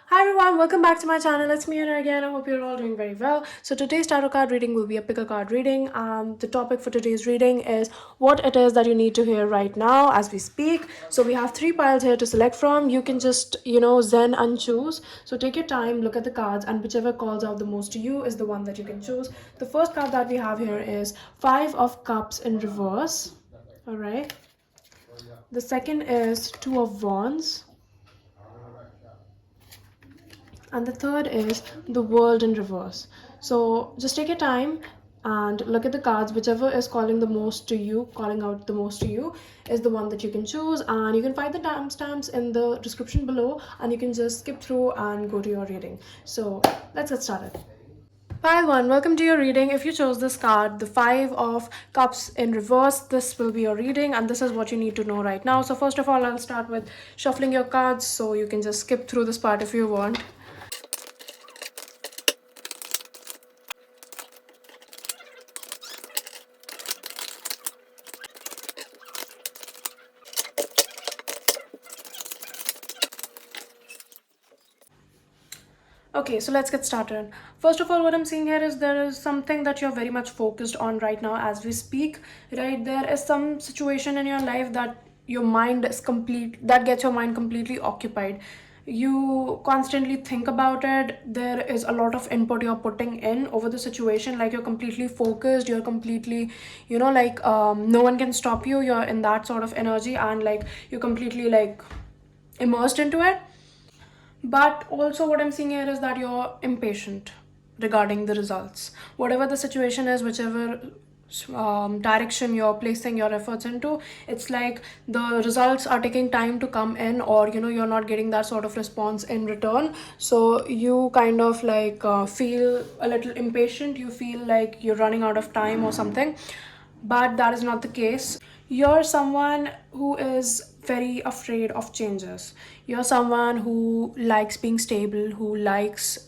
Hi everyone, welcome back to my channel. It's me Anarghya and I hope you're all doing very well. So today's tarot card reading will be a pick a card reading. The topic for today's reading is what it is that you need to hear right now as we speak. So we have three piles here to select from. You can just, zen and choose. So take your time, look at the cards, and whichever calls out the most to you is the one that you can choose. The first card that we have here is Five of Cups in reverse. All right. The second is Two of Wands. And the third is the world in reverse. So just take your time and look at the cards. Whichever is calling the most to you, calling out the most to you, is the one that you can choose. And you can find the timestamps in the description below, and you can just skip through and go to your reading. So let's get started. Pile 1, welcome to your reading. If you chose this card, the Five of Cups in reverse, this will be your reading and this is what you need to know right now. So first of all, I'll start with shuffling your cards, so you can just skip through this part if you want. Okay, so let's get started. First of all, what I'm seeing here is there is something that you're very much focused on right now as we speak, right? There is some situation in your life that your mind is that gets your mind completely occupied. You constantly think about it. There is a lot of input you're putting in over the situation. Like you're completely focused, you're completely, no one can stop you. You're in that sort of energy and like you're completely like immersed into it. But also, what I'm seeing here is that you're impatient regarding the results. Whatever the situation is, whichever direction you're placing your efforts into, it's like the results are taking time to come in, or you're not getting that sort of response in return. So you kind of like feel a little impatient, you feel like you're running out of time or something, but that is not the case. You're someone who is very afraid of changes. You're someone who likes being stable, who likes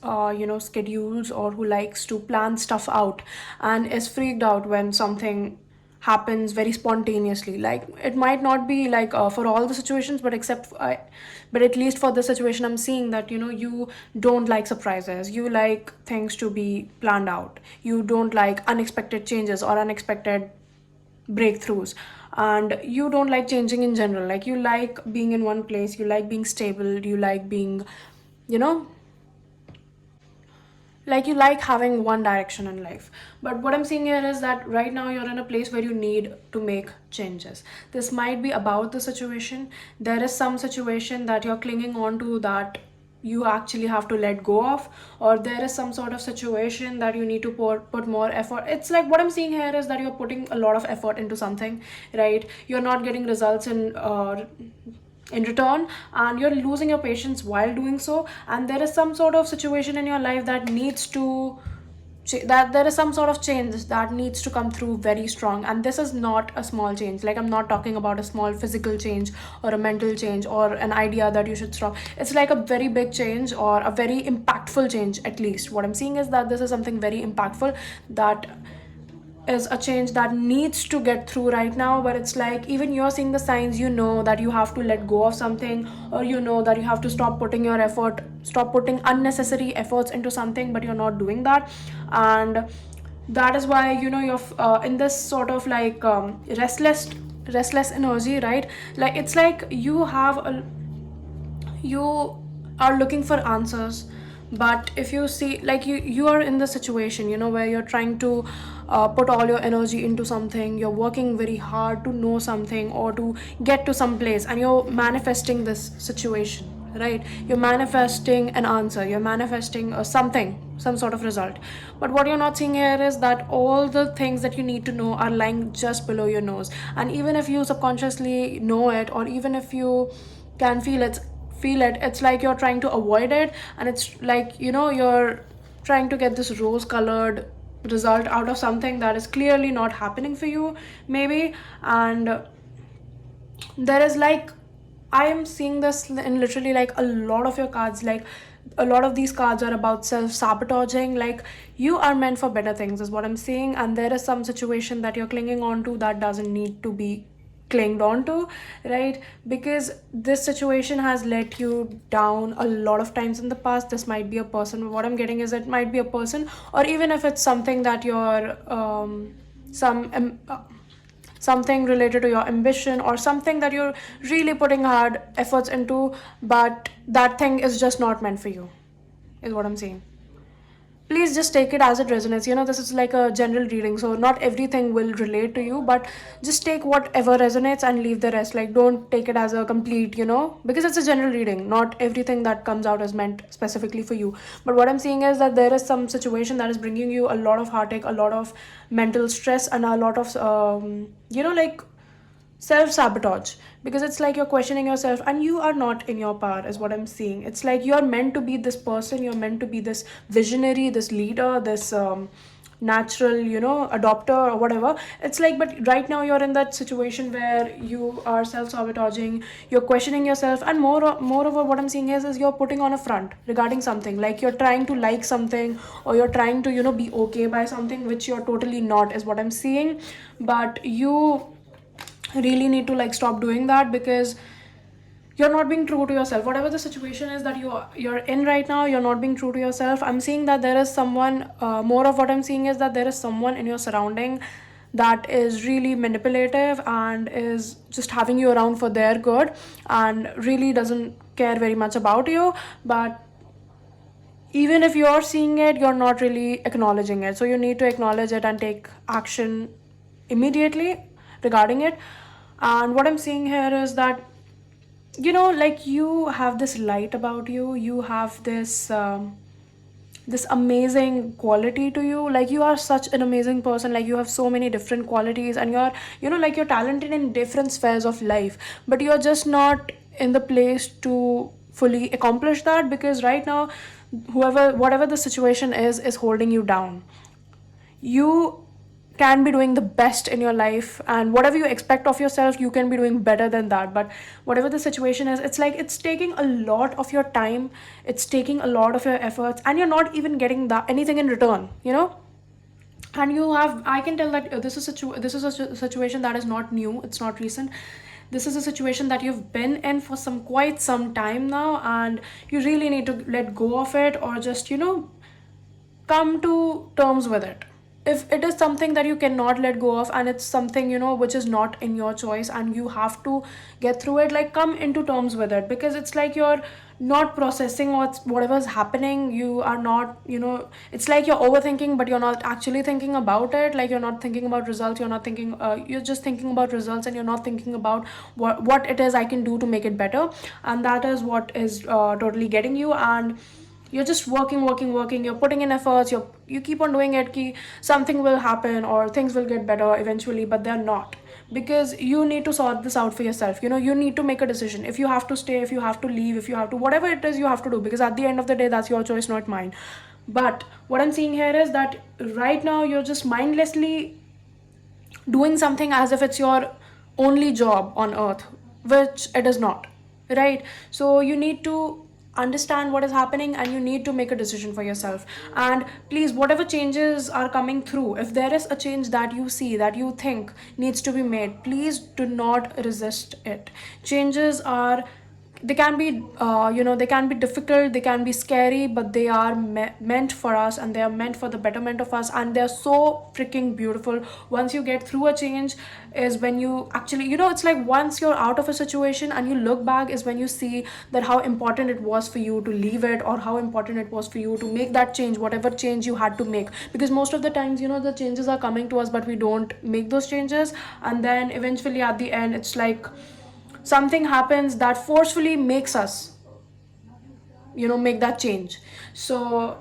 schedules, or who likes to plan stuff out and is freaked out when something happens very spontaneously. Like it might not be like for all the situations, but but at least for the situation I'm seeing, that you don't like surprises, you like things to be planned out, you don't like unexpected changes or unexpected breakthroughs, and you don't like changing in general. Like you like being in one place, you like being stable, you like being, you know like you like having one direction in life. But what I'm seeing here is that right now you're in a place where you need to make changes. This might be about the situation. There is some situation that you're clinging on to that you actually have to let go of, or there is some sort of situation that you need to put more effort. It's like what I'm seeing here is that you're putting a lot of effort into something, right? You're not getting results in return, and you're losing your patience while doing so. And there is some sort of situation in your life that needs to that there is some sort of change that needs to come through very strong. And this is not a small change. Like I'm not talking about a small physical change or a mental change or an idea that you should stop. It's like a very big change or a very impactful change. At least what I'm seeing is that this is something very impactful, that is a change that needs to get through right now. But it's like even you're seeing the signs, that you have to let go of something, or that you have to stop putting unnecessary efforts into something, but you're not doing that. And that is why you're in this sort of like restless energy, right? Like it's like you are looking for answers. But if you see, like you are in the situation where you're trying to put all your energy into something, you're working very hard to know something or to get to some place, and you're manifesting this situation, right? You're manifesting an answer, you're manifesting some sort of result. But what you're not seeing here is that all the things that you need to know are lying just below your nose. And even if you subconsciously know it, or even if you can feel it, it's like you're trying to avoid it. And it's like you're trying to get this rose colored result out of something that is clearly not happening for you, maybe. And there is like, I am seeing this in literally like a lot of your cards. Like a lot of these cards are about self-sabotaging. Like you are meant for better things is what I'm seeing, and there is some situation that you're clinging on to that doesn't need to be clinged on to, right? Because this situation has let you down a lot of times in the past. This might be a person, what I'm getting is it might be a person, or even if it's something that you're some something related to your ambition, or something that you're really putting hard efforts into, but that thing is just not meant for you, is what I'm saying. Please just take it as it resonates. This is like a general reading, so not everything will relate to you, but just take whatever resonates and leave the rest. Like, don't take it as a complete, because it's a general reading. Not everything that comes out is meant specifically for you. But what I'm seeing is that there is some situation that is bringing you a lot of heartache, a lot of mental stress, and a lot of like self-sabotage, because it's like you're questioning yourself and you are not in your power, is what I'm seeing. It's like you're meant to be this person, you're meant to be this visionary, this leader, this natural, adopter, or whatever. It's like, but right now you're in that situation where you are self-sabotaging, you're questioning yourself, and moreover, what I'm seeing is you're putting on a front regarding something. Like, you're trying to like something, or you're trying to be okay by something, which you're totally not, is what I'm seeing. But you really need to like stop doing that, because you're not being true to yourself. Whatever the situation is that you're in right now, you're not being true to yourself. I'm seeing that there is someone, more of what I'm seeing is that there is someone in your surrounding that is really manipulative and is just having you around for their good, and really doesn't care very much about you. But even if you're seeing it, you're not really acknowledging it, so you need to acknowledge it and take action immediately regarding it. And what I'm seeing here is that, like, you have this light about you, you have this amazing quality to you. Like, you are such an amazing person, like, you have so many different qualities, and you're, like, you're talented in different spheres of life, but you're just not in the place to fully accomplish that, because right now, whatever the situation is holding you down. You can be doing the best in your life, and whatever you expect of yourself, you can be doing better than that. But whatever the situation is, it's like it's taking a lot of your time, it's taking a lot of your efforts, and you're not even getting that anything in return, and I can tell that this is a situation that is not new, it's not recent. This is a situation that you've been in for quite some time now, and you really need to let go of it, or just come to terms with it. If it is something that you cannot let go of, and it's something which is not in your choice, and you have to get through it, like, come into terms with it, because it's like you're not processing whatever's happening. You are not, it's like you're overthinking, but you're not actually thinking about it. Like, you're not thinking about results, you're not thinking, you're just thinking about results, and you're not thinking about what it is I can do to make it better. And that is what is totally getting you. And you're just working, you're putting in efforts, you keep on doing it, ki something will happen or things will get better eventually, but they're not, because you need to sort this out for yourself. You need to make a decision, if you have to stay, if you have to leave, if you have to, whatever it is you have to do, because at the end of the day, that's your choice, not mine. But what I'm seeing here is that right now you're just mindlessly doing something as if it's your only job on earth, which it is not, right? So you need to understand what is happening, and you need to make a decision for yourself. And please, whatever changes are coming through, if there is a change that you see, that you think needs to be made, please do not resist it. Changes are, they can be they can be difficult, they can be scary, but they are meant for us, and they are meant for the betterment of us, and they're so freaking beautiful. Once you get through a change is when you actually, it's like once you're out of a situation and you look back, is when you see that how important it was for you to leave it, or how important it was for you to make that change, whatever change you had to make. Because most of the times, the changes are coming to us, but we don't make those changes, and then eventually at the end, it's like something happens that forcefully makes us make that change. So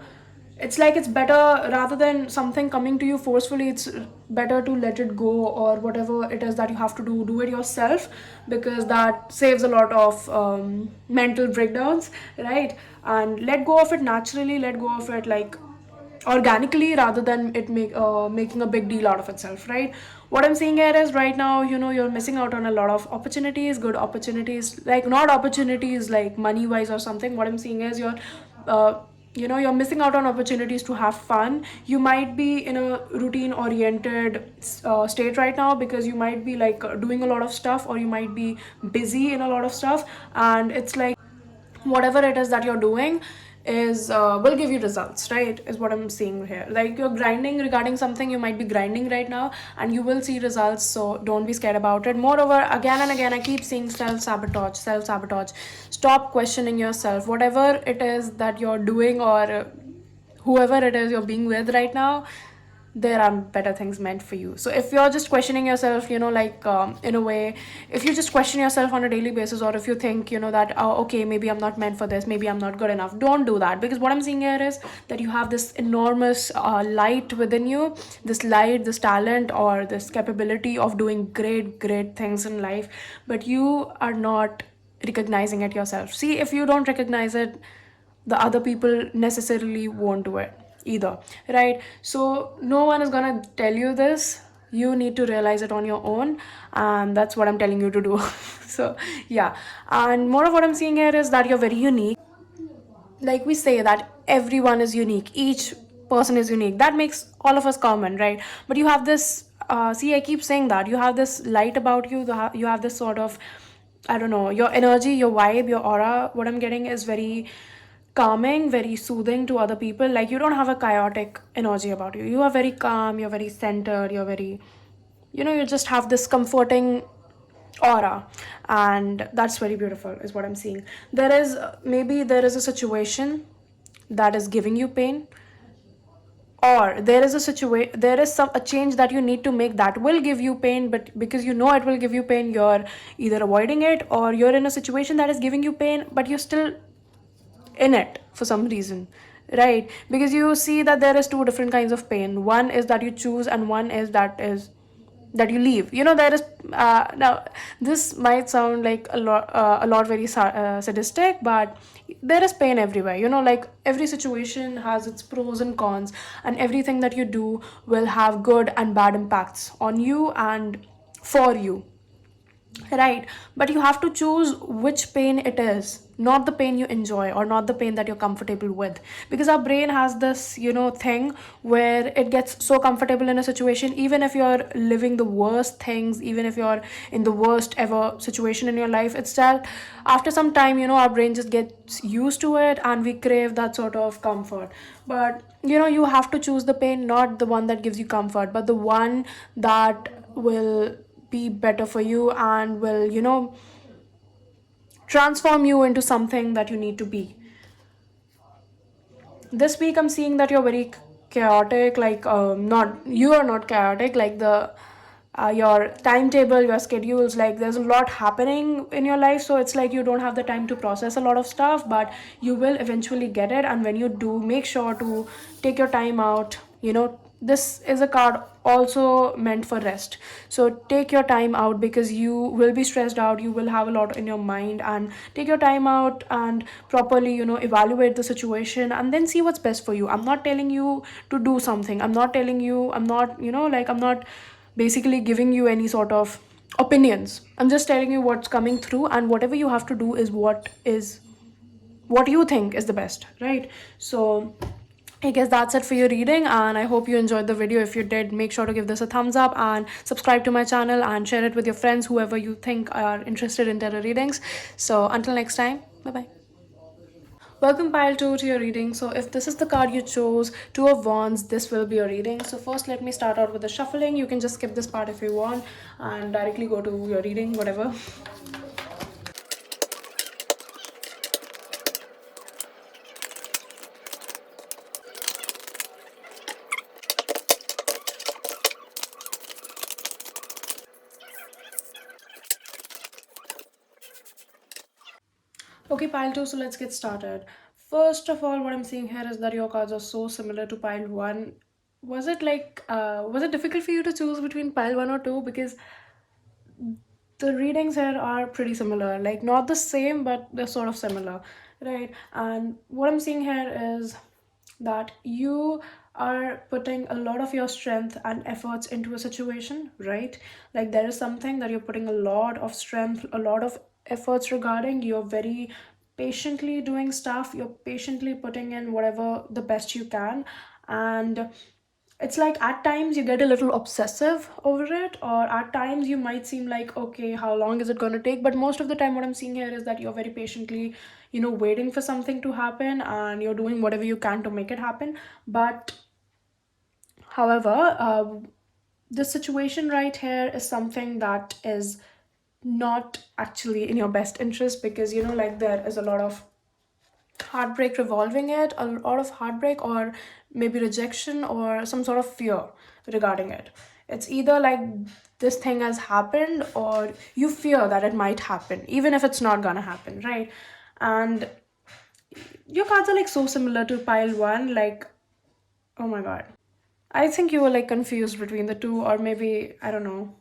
it's like, it's better, rather than something coming to you forcefully, it's better to let it go, or whatever it is that you have to do it yourself, because that saves a lot of mental breakdowns, right? And let go of it naturally, let go of it like organically, rather than it making a big deal out of itself, right? What I'm seeing here is, right now, you're missing out on a lot of opportunities, good opportunities, like, not opportunities like money wise or something. What I'm seeing is you're you're missing out on opportunities to have fun. You might be in a routine oriented state right now, because you might be like doing a lot of stuff, or you might be busy in a lot of stuff, and it's like whatever it is that you're doing is will give you results, right? Is what I'm seeing here. Like you're grinding regarding something, you might be grinding right now, and you will see results, so don't be scared about it. Moreover, again and again, I keep seeing self-sabotage, self-sabotage. Stop questioning yourself. Whatever it is that you're doing, or whoever it is you're being with right now, there are better things meant for you. So if you're just questioning yourself, like in a way, if you just question yourself on a daily basis, or if you think, that, oh, okay, maybe I'm not meant for this, maybe I'm not good enough, don't do that. Because what I'm seeing here is that you have this enormous light within you, this light, this talent, or this capability of doing great, great things in life, but you are not recognizing it yourself. See, if you don't recognize it, the other people necessarily won't do it either, right? So no one is gonna tell you this. You need to realize it on your own, and that's what I'm telling you to do. So yeah, and more of what I'm seeing here is that you're very unique. Like we say that everyone is unique, each person is unique, that makes all of us common, right? But you have this see, I keep saying that you have this light about you, you have this sort of, I don't know, your energy, your vibe, your aura, what I'm getting is very calming, very soothing to other people. Like you don't have a chaotic energy about you, you are very calm, you're very centered, you're very, you just have this comforting aura, and that's very beautiful is what I'm seeing. There is maybe there is a situation that is giving you pain, or there is a situation, there is some a change that you need to make that will give you pain, but because you know it will give you pain, you're either avoiding it, or you're in a situation that is giving you pain but you're still in it for some reason, right? Because you see that there is two different kinds of pain. One is that you choose, and one is that you leave. There is now, this might sound like a lot very sadistic, but there is pain everywhere. Like every situation has its pros and cons, and everything that you do will have good and bad impacts on you and for you, right? But you have to choose which pain it is, not the pain you enjoy, or not the pain that you're comfortable with. Because our brain has this thing where it gets so comfortable in a situation, even if you're living the worst things, even if you're in the worst ever situation in your life, it's that after some time, our brain just gets used to it, and we crave that sort of comfort. But you have to choose the pain, not the one that gives you comfort, but the one that will be better for you, and will transform you into something that you need to be. This week I'm seeing that you're very chaotic. Like not you are not chaotic, like the your timetable, your schedules, like there's a lot happening in your life, so it's like you don't have the time to process a lot of stuff, but you will eventually get it. And when you do, make sure to take your time out. This is a card also meant for rest, so take your time out, because you will be stressed out, you will have a lot in your mind, and take your time out and properly evaluate the situation, and then see what's best for you. I'm not telling you to do something, I'm not telling you, I'm not like, I'm not basically giving you any sort of opinions. I'm just telling you what's coming through, and whatever you have to do is what you think is the best, right? So I guess that's it for your reading, and I hope you enjoyed the video. If you did, make sure to give this a thumbs up and subscribe to my channel, and share it with your friends, whoever you think are interested in tarot readings. So until next time, bye bye. Welcome, pile 2, to your reading. So if this is the card you chose, Two of Wands, this will be your reading. So first, let me start out with the shuffling. You can just skip this part if you want and directly go to your reading, whatever. Okay, pile 2, so let's get started. First of all, what I'm seeing here is that your cards are so similar to pile 1. Was it difficult for you to choose between pile 1 or 2? Because the readings here are pretty similar, like not the same, but they're sort of similar, right? And what I'm seeing here is that you are putting a lot of your strength and efforts into a situation, right? Like there is something that you're putting a lot of strength, a lot of efforts regarding. You're very patiently doing stuff, you're patiently putting in whatever the best you can. And it's like at times you get a little obsessive over it, or at times you might seem like, okay, how long is it going to take? But most of the time, what I'm seeing here is that you're very patiently, waiting for something to happen, and you're doing whatever you can to make it happen. But however, the situation right here is something that is not actually in your best interest, because like there is a lot of heartbreak revolving it, a lot of heartbreak, or maybe rejection, or some sort of fear regarding it. It's either like this thing has happened, or you fear that it might happen even if it's not gonna happen, right? And your cards are like so similar to pile one, like, oh my god. I think you were like confused between the two, or maybe, I don't know.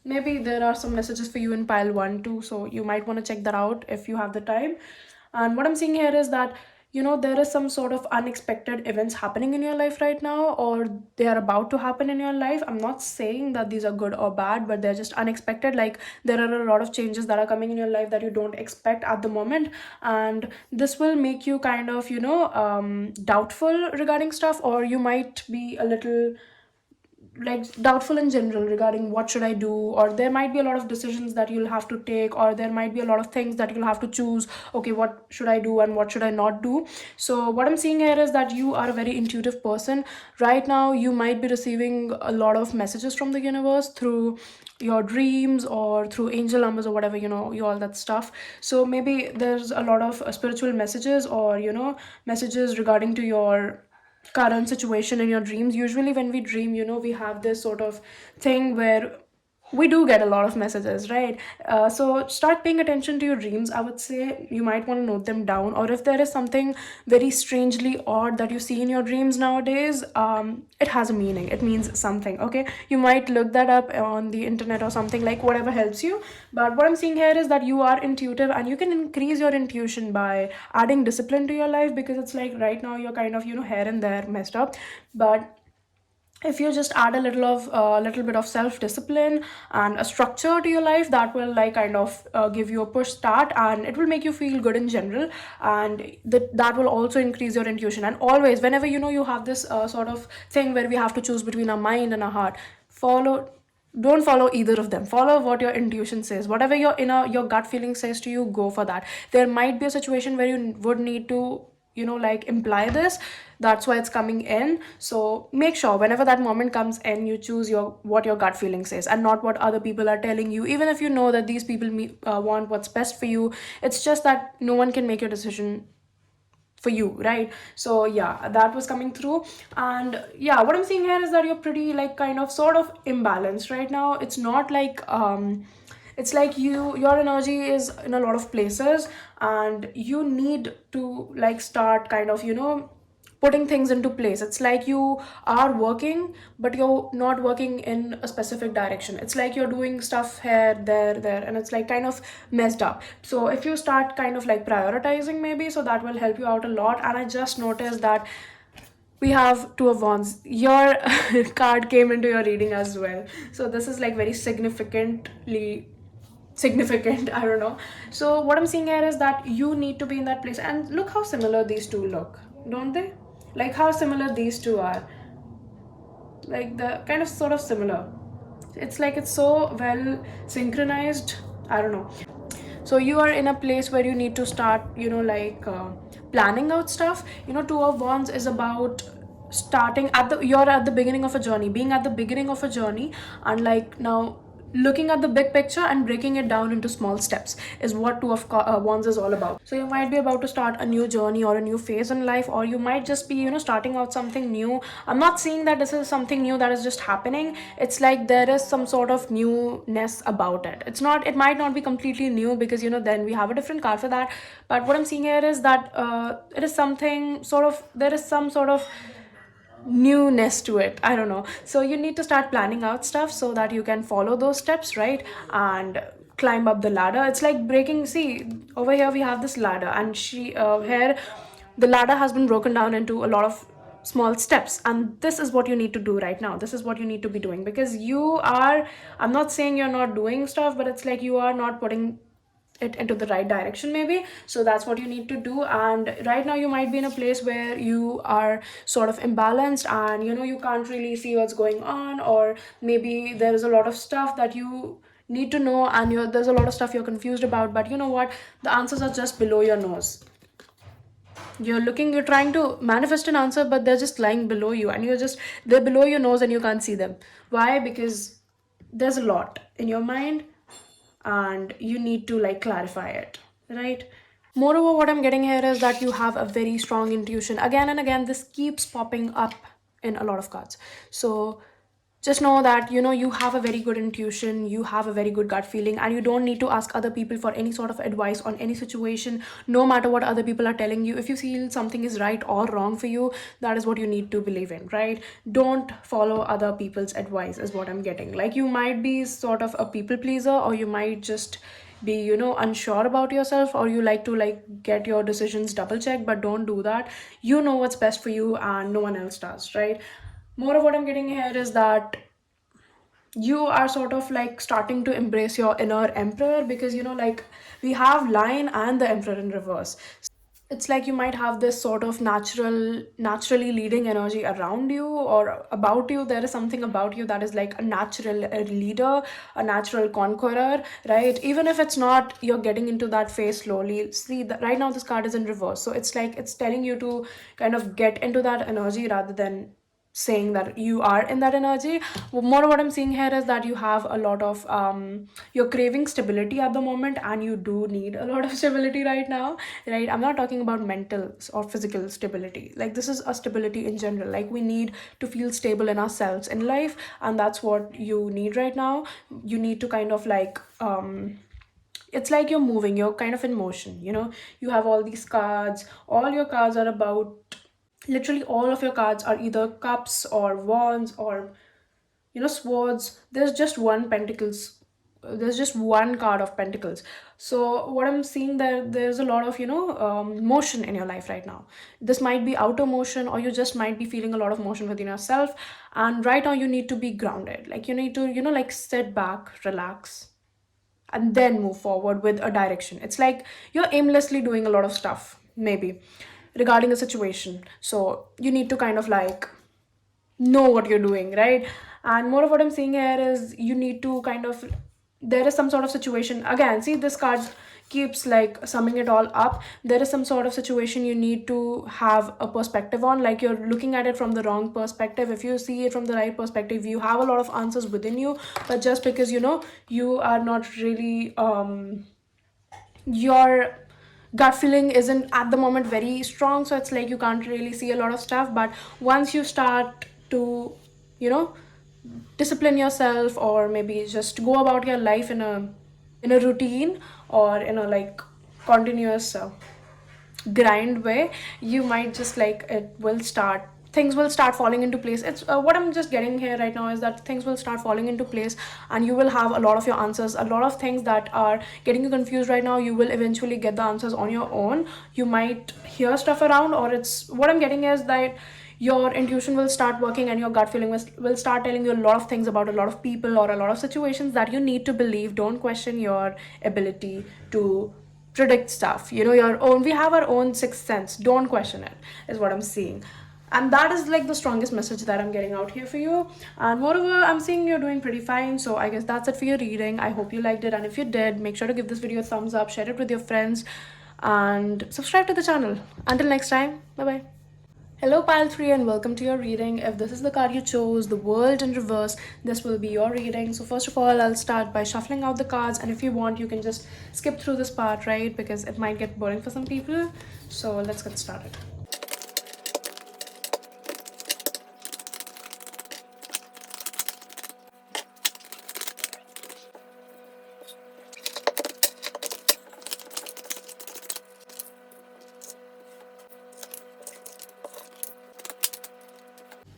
Maybe there are some messages for you in pile one too, so you might want to check that out if you have the time. And what I'm seeing here is that, there is some sort of unexpected events happening in your life right now, or they are about to happen in your life. I'm not saying that these are good or bad, but they're just unexpected. Like, there are a lot of changes that are coming in your life that you don't expect at the moment. And this will make you kind of, doubtful regarding stuff, or you might be a little like doubtful in general regarding what should I do, or there might be a lot of decisions that you'll have to take, or there might be a lot of things that you'll have to choose. Okay, what should I do and what should I not do? So what I'm seeing here is that you are a very intuitive person right now. You might be receiving a lot of messages from the universe through your dreams or through angel numbers or whatever, you all that stuff. So maybe there's a lot of spiritual messages, or messages regarding to your current situation in your dreams. Usually when we dream, we have this sort of thing where we do get a lot of messages, right? So start paying attention to your dreams, I would say. You might want to note them down, or if there is something very strangely odd that you see in your dreams nowadays, it has a meaning, it means something. Okay, you might look that up on the internet or something, like whatever helps you. But what I'm seeing here is that you are intuitive, and you can increase your intuition by adding discipline to your life, because it's like right now you're kind of here and there messed up. But if you just add a little bit of self discipline and a structure to your life, that will like kind of give you a push start, and it will make you feel good in general. And that will also increase your intuition. And always, whenever you have this sort of thing where we have to choose between our mind and our heart, follow don't follow either of them. Follow what your intuition says. Whatever your gut feeling says to you, go for that. There might be a situation where you would need to like imply this. That's why it's coming in. So make sure whenever that moment comes in, you choose what your gut feeling says, and not what other people are telling you, even if you know that these people want what's best for you. It's just that no one can make your decision for you, right? So yeah, that was coming through. And yeah, what I'm seeing here is that you're pretty like kind of sort of imbalanced right now. It's not like it's like your energy is in a lot of places, and you need to like start kind of putting things into place. It's like you are working, but you're not working in a specific direction. It's like you're doing stuff here, there, and it's like kind of messed up. So if you start kind of like prioritizing, maybe, so that will help you out a lot. And I just noticed that we have two of wands. Your card came into your reading as well, so this is like very significantly significant. I don't know. So what I'm seeing here is that you need to be in that place. And look how similar these two look, don't they? Like how similar these two are. Like the kind of sort of similar. It's like it's so well synchronized. I don't know. So you are in a place where you need to start like planning out stuff. Two of wands is about starting you're at the beginning of a journey, being at the beginning of a journey, and like now looking at the big picture and breaking it down into small steps is what two of wands is all about. So you might be about to start a new journey or a new phase in life, or you might just be starting out something new. I'm not saying that this is something new that is just happening. It's like there is some sort of newness about it. It might not be completely new, because then we have a different card for that. But what I'm seeing here is that it is something sort of, there is some sort of newness to it. I don't know. So you need to start planning out stuff so that you can follow those steps, right? And climb up the ladder. It's like breaking, see, over here we have this ladder, and here the ladder has been broken down into a lot of small steps, and this is what you need to do right now. This is what you need to be doing, because I'm not saying you're not doing stuff, but it's like you are not putting it into the right direction maybe. So that's what you need to do. And right now you might be in a place where you are sort of imbalanced, and you can't really see what's going on, or maybe there is a lot of stuff that you need to know, and there's a lot of stuff you're confused about, but you know what, the answers are just below your nose. You're trying to manifest an answer, but they're just lying below you, and they're below your nose and you can't see them. Why? Because there's a lot in your mind and you need to like clarify it, right? Moreover, what I'm getting here is that you have a very strong intuition. Again and again, this keeps popping up in a lot of cards. So just know that you have a very good intuition, you have a very good gut feeling, and you don't need to ask other people for any sort of advice on any situation. No matter what other people are telling you, if you feel something is right or wrong for you, that is what you need to believe in, right? Don't follow other people's advice is what I'm getting. Like, you might be sort of a people pleaser, or you might just be unsure about yourself, or you like to get your decisions double checked, but don't do that. You know what's best for you and no one else does, right? More of what I'm getting here is that you are sort of like starting to embrace your inner emperor, because like, we have lion and the emperor in reverse. It's like you might have this sort of naturally leading energy around you or about you. There is something about you that is like a natural leader, a natural conqueror, right? Even if it's not, you're getting into that phase slowly. See that right now this card is in reverse, so it's like it's telling you to kind of get into that energy rather than saying that you are in that energy. More what I'm seeing here is that you have a lot of you're craving stability at the moment, and you do need a lot of stability right now, right? I'm not talking about mental or physical stability. Like, this is a stability in general. Like, we need to feel stable in ourselves in life, and that's what you need right now. You need to kind of like it's like you're moving, you're kind of in motion. You have all these cards, all your cards are about, literally all of your cards are either cups or wands or swords. There's just one pentacles, there's just one card of pentacles. So what I'm seeing, there's a lot of motion in your life right now. This might be outer motion, or you just might be feeling a lot of motion within yourself. And right now you need to be grounded. Like, you need to like sit back, relax, and then move forward with a direction. It's like you're aimlessly doing a lot of stuff, maybe regarding a situation. So you need to kind of like know what you're doing, right? And more of what I'm seeing here is you need to kind of, there is some sort of situation. Again, see, this card keeps like summing it all up. There is some sort of situation you need to have a perspective on. Like, you're looking at it from the wrong perspective. If you see it from the right perspective, you have a lot of answers within you. But just because you are not really your gut feeling isn't at the moment very strong, so it's like you can't really see a lot of stuff. But once you start to you know discipline yourself, or maybe just go about your life in a routine, or in a like continuous grind way, you might just like, it will start, things will start falling into place. It's what I'm just getting here right now is that things will start falling into place, and you will have a lot of your answers. A lot of things that are getting you confused right now, you will eventually get the answers on your own. You might hear stuff around, or it's what I'm getting is that your intuition will start working, and your gut feeling will start telling you a lot of things about a lot of people or a lot of situations that you need to believe. Don't question your ability to predict stuff. Your own, we have our own sixth sense. Don't question it, is what I'm seeing. And that is like the strongest message that I'm getting out here for you. And moreover, I'm seeing you're doing pretty fine. So I guess that's it for your reading. I hope you liked it, and if you did, make sure to give this video a thumbs up, share it with your friends, and subscribe to the channel. Until next time, bye bye. Hello pile 3, and welcome to your reading. If this is the card you chose, the world in reverse, this will be your reading. So first of all, I'll start by shuffling out the cards, and if you want, you can just skip through this part, right? Because it might get boring for some people. So let's get started.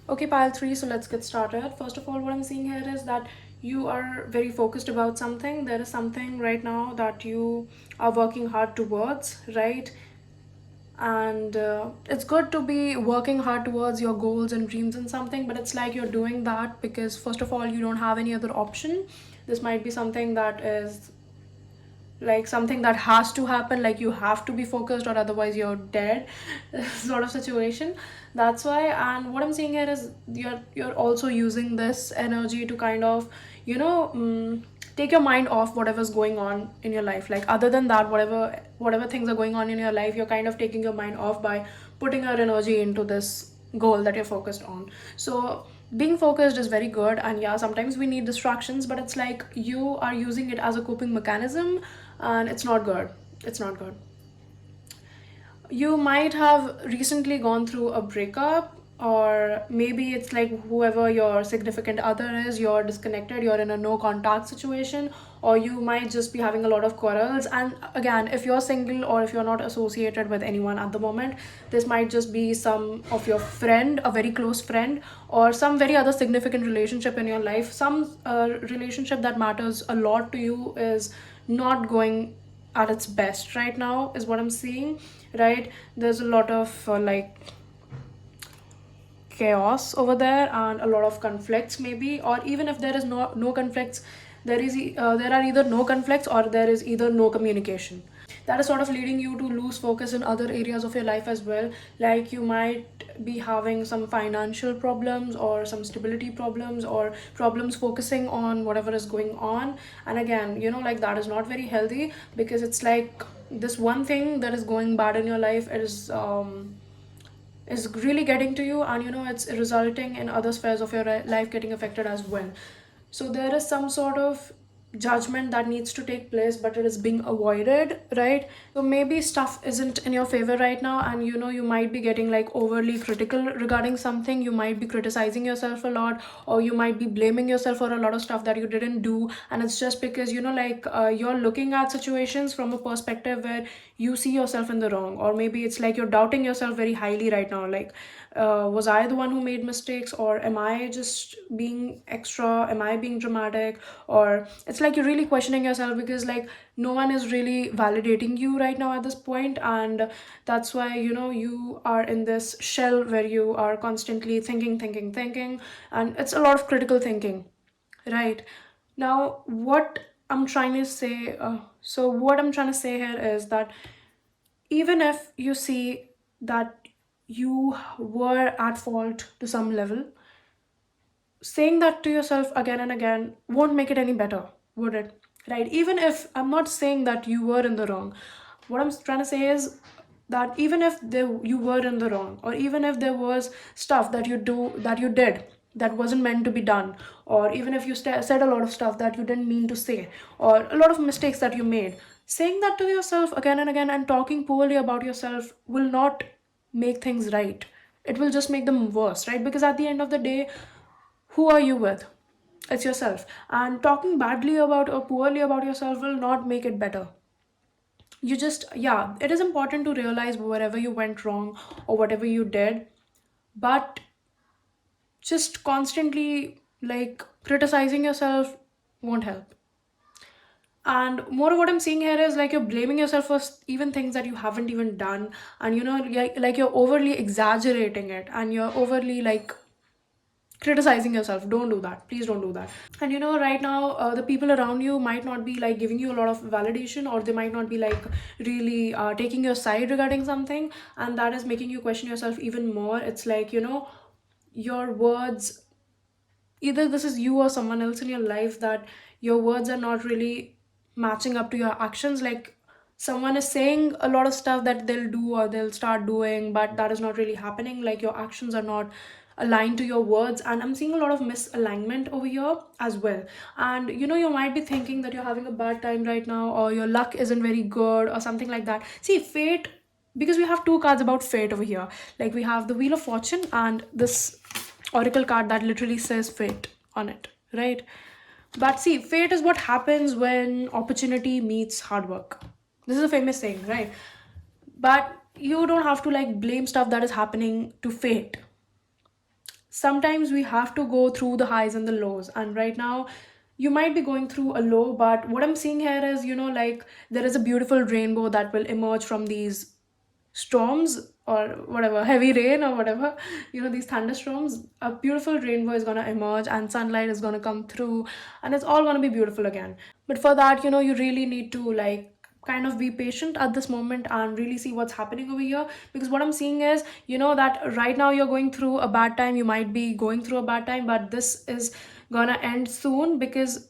Okay, pile 3, so let's get started. First of all, what I'm seeing here is that you are very focused about something. There is something right now that you are working hard towards, right? And it's good to be working hard towards your goals and dreams and something, but it's like you're doing that because, first of all, you don't have any other option. This might be something that is like something that has to happen, like you have to be focused or otherwise you're dead sort of situation. That's why. And what I'm saying here is you're also using this energy to kind of, take your mind off whatever's going on in your life. Like other than that, whatever things are going on in your life, you're kind of taking your mind off by putting your energy into this goal that you're focused on. So being focused is very good, and yeah, sometimes we need distractions, but it's like you are using it as a coping mechanism, and it's not good. It's not good. You might have recently gone through a breakup, or maybe it's like whoever your significant other is, you're disconnected, you're in a no contact situation, or you might just be having a lot of quarrels. And again, if you're single or if you're not associated with anyone at the moment, this might just be some of your friend, a very close friend, or some very other significant relationship in your life. Some relationship that matters a lot to you is not going at its best right now, is what I'm seeing. Right, there's a lot of like chaos over there and a lot of conflicts maybe, or even if there is no conflicts, there are either no conflicts or there is either no communication. That is sort of leading you to lose focus in other areas of your life as well. Like you might be having some financial problems or some stability problems or problems focusing on whatever is going on. And again, like that is not very healthy, because it's like this one thing that is going bad in your life is really getting to you, and it's resulting in other spheres of your life getting affected as well. So there is some sort of judgment that needs to take place, but it is being avoided, right? So maybe stuff isn't in your favor right now, and you might be getting like overly critical regarding something. You might be criticizing yourself a lot, or you might be blaming yourself for a lot of stuff that you didn't do, and it's just because you're looking at situations from a perspective where you see yourself in the wrong, or maybe it's like you're doubting yourself very highly right now. Like, was I the one who made mistakes, or am I just being extra, am I being dramatic? Or it's like you're really questioning yourself, because like no one is really validating you right now at this point, and that's why you are in this shell where you are constantly thinking, and it's a lot of critical thinking, right? Now what I'm trying to say what I'm trying to say here is that even if you see that you were at fault to some level, saying that to yourself again and again won't make it any better, would it? Right? Even if I'm not saying that you were in the wrong, what I'm trying to say is that even if you were in the wrong, or even if there was stuff that you did that wasn't meant to be done, or even if you said a lot of stuff that you didn't mean to say, or a lot of mistakes that you made, saying that to yourself again and again and talking poorly about yourself will not make things right. It will just make them worse, right? Because at the end of the day, who are you with? It's yourself. And talking badly about or poorly about yourself will not make it better. You just, yeah, it is important to realize wherever you went wrong or whatever you did, but just constantly like criticizing yourself won't help. And more of what I'm seeing here is like you're blaming yourself for even things that you haven't even done, and like you're overly exaggerating it, and you're overly like criticizing yourself. Don't do that, please don't do that. And right now, the people around you might not be like giving you a lot of validation, or they might not be like really taking your side regarding something, and that is making you question yourself even more. It's like your words, either this is you or someone else in your life, that your words are not really matching up to your actions. Like someone is saying a lot of stuff that they'll do or they'll start doing, but that is not really happening. Like your actions are not aligned to your words, and I'm seeing a lot of misalignment over here as well. And you might be thinking that you're having a bad time right now, or your luck isn't very good or something like that. See, fate, because we have two cards about fate over here. Like we have the Wheel of Fortune and this oracle card that literally says fate on it, right? But see, fate is what happens when opportunity meets hard work. This is a famous saying, right? But you don't have to like blame stuff that is happening to fate. Sometimes we have to go through the highs and the lows, and right now you might be going through a low, but what I'm seeing here is like there is a beautiful rainbow that will emerge from these storms, or whatever, heavy rain or whatever, these thunderstorms. A beautiful rainbow is going to emerge, and sunlight is going to come through, and it's all going to be beautiful again. But for that, you really need to like kind of be patient at this moment and really see what's happening over here, because what I'm seeing is, that right now you're going through a bad time, you might be going through a bad time, but this is gonna end soon, because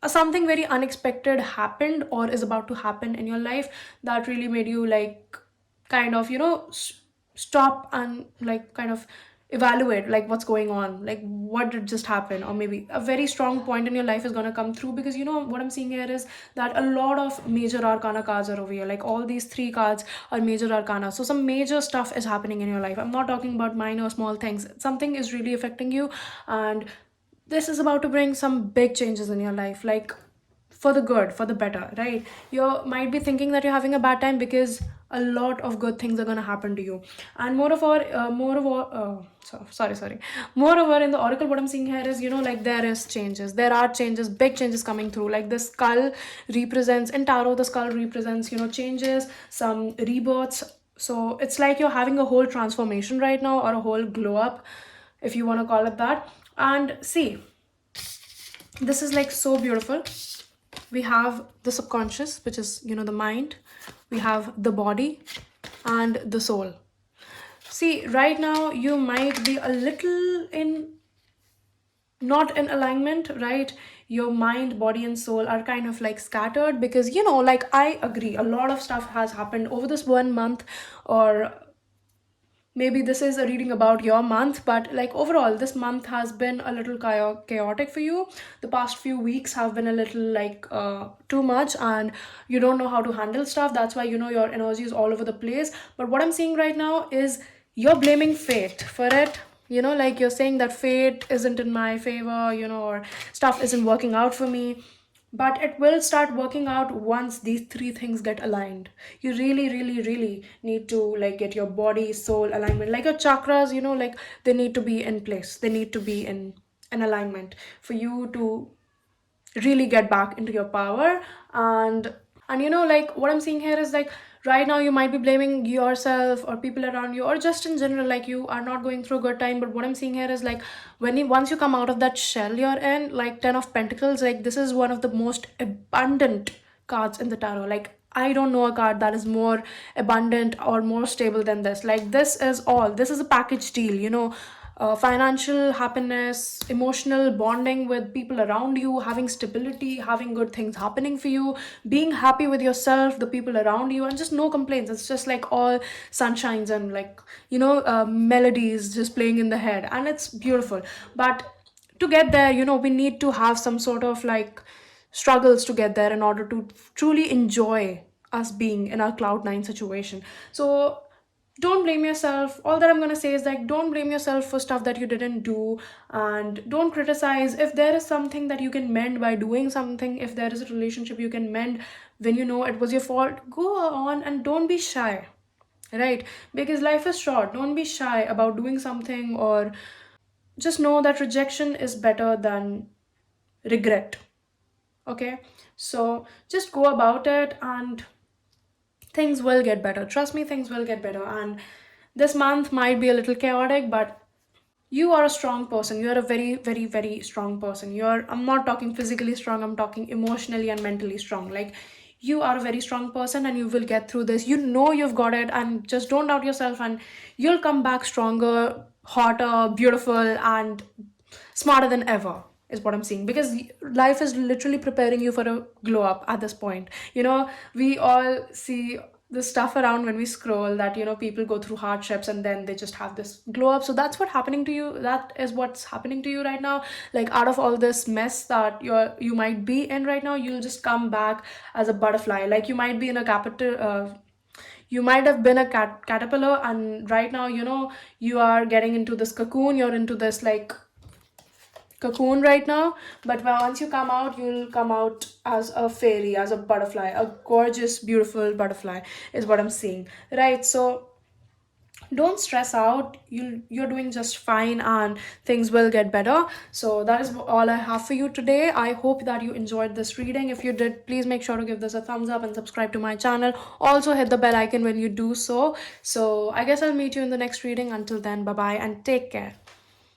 something very unexpected happened or is about to happen in your life that really made you like kind of stop and like kind of evaluate like what's going on, like what did just happen, or maybe a very strong point in your life is going to come through, because what I'm seeing here is that a lot of major arcana cards are over here, like all these three cards are major arcana, so some major stuff is happening in your life. I'm not talking about minor small things, something is really affecting you, and this is about to bring some big changes in your life, like for the good, for the better, right? You might be thinking that you're having a bad time because a lot of good things are going to happen to you. And moreover in the oracle, what I'm seeing here is, like there is changes, there are changes, big changes coming through, like the skull represents in tarot, the skull represents changes, some rebirths. So it's like you're having a whole transformation right now, or a whole glow up, if you want to call it that. And see, this is like so beautiful. We have the subconscious, which is the mind, we have the body and the soul. See, right now you might be a little in not in alignment, right? Your mind, body and soul are kind of like scattered, because like I agree, a lot of stuff has happened over this 1 month, or maybe this is a reading about your month, but like overall this month has been a little chaotic for you. The past few weeks have been a little like too much, and you don't know how to handle stuff. That's why your energy is all over the place. But what I'm seeing right now is you're blaming fate for it. Like you're saying that fate isn't in my favor, or stuff isn't working out for me, but it will start working out once these three things get aligned. You really really really need to like get your body soul alignment, like your chakras, like they need to be in place, they need to be in an alignment for you to really get back into your power. And like what I'm seeing here is like right now you might be blaming yourself or people around you, or just in general like you are not going through a good time. But what I'm seeing here is like once you come out of that shell you're in, like 10 of pentacles, like this is one of the most abundant cards in the tarot. Like I don't know a card that is more abundant or more stable than this. Like this is a package deal, financial happiness, emotional bonding with people around you, having stability, having good things happening for you, being happy with yourself, the people around you, and just no complaints. It's just like all sunshines and like melodies just playing in the head, and it's beautiful. But to get there, we need to have some sort of like struggles to get there in order to truly enjoy us being in our cloud 9 situation. So don't blame yourself. All that I'm going to say is like don't blame yourself for stuff that you didn't do, and don't criticize. If there is something that you can mend by doing something, if there is a relationship you can mend when you know it was your fault, go on and don't be shy, right? Because life is short. Don't be shy about doing something, or just know that rejection is better than regret. Okay, so just go about it and things will get better. Trust me, things will get better. And this month might be a little chaotic, but you are a strong person. You are a very very very strong person. I'm not talking physically strong, I'm talking emotionally and mentally strong. Like you are a very strong person and you will get through this. You've got it, and just don't doubt yourself, and you'll come back stronger, hotter, beautiful, and smarter than ever, is what I'm seeing. Because life is literally preparing you for a glow up at this point. We all see the stuff around when we scroll that people go through hardships and then they just have this glow up. So that's what's happening to you. That is what's happening to you right now. Like out of all this mess that you might be in right now, you'll just come back as a butterfly. Like you might be in a capital you might have been a caterpillar, and right now you are getting into this cocoon. You're into this like cocoon right now, but once you come out, you'll come out as a fairy, as a butterfly, a gorgeous beautiful butterfly, is what I'm seeing, right? So don't stress out. You're doing just fine, and things will get better. So that is all I have for you today. I hope that you enjoyed this reading. If you did, please make sure to give this a thumbs up and subscribe to my channel. Also hit the bell icon when you do so. So I guess I'll meet you in the next reading. Until then, bye bye and take care.